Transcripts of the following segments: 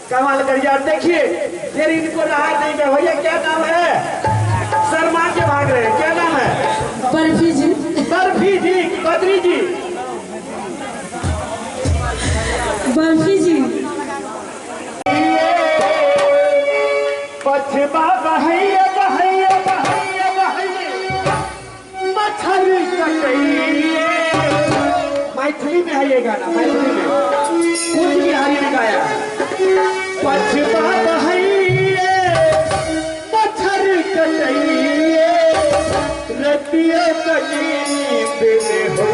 कमाल करिए। देखिए फिर इनको रहा नहीं गया। भैया क्या नाम है? शर्मा के भाग रहे हैं। क्या नाम है? बर्फी जी। बर्फी जी, बद्री जी, बर्फी जी। पछबा बहैया बहैया बहैया बहैया मछली कटैया। मैथिली में है ये गाना, मैथिली में कुछ बिहारी ने गाया। पछबा बहैया मछली कटैया रतिया कनी बिने हो।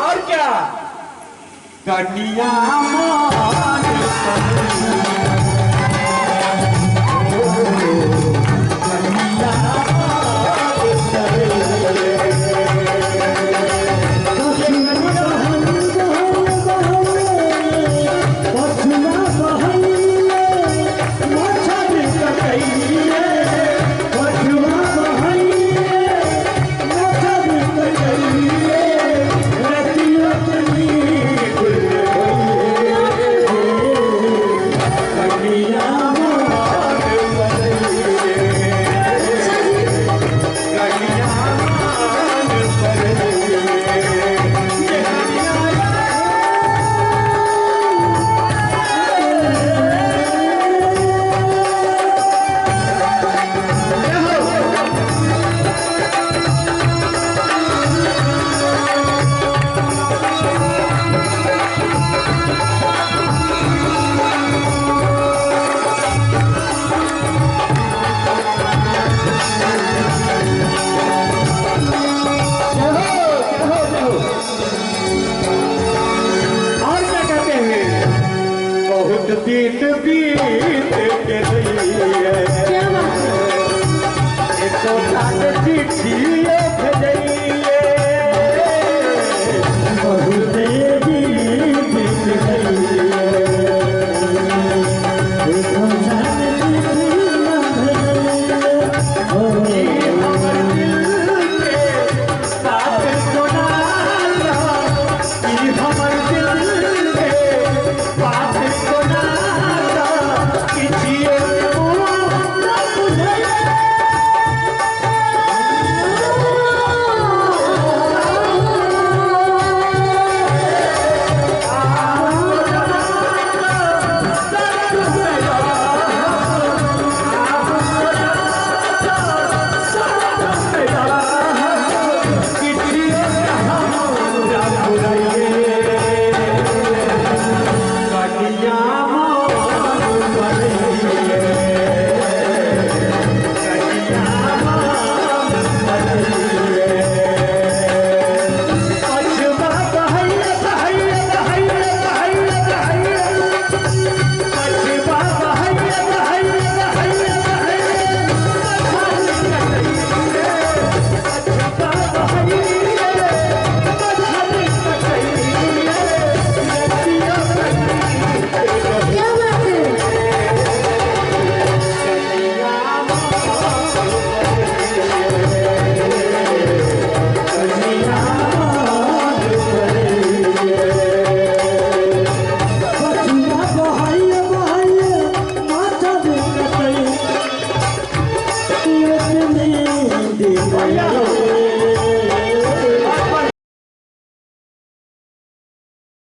और क्या? कनिया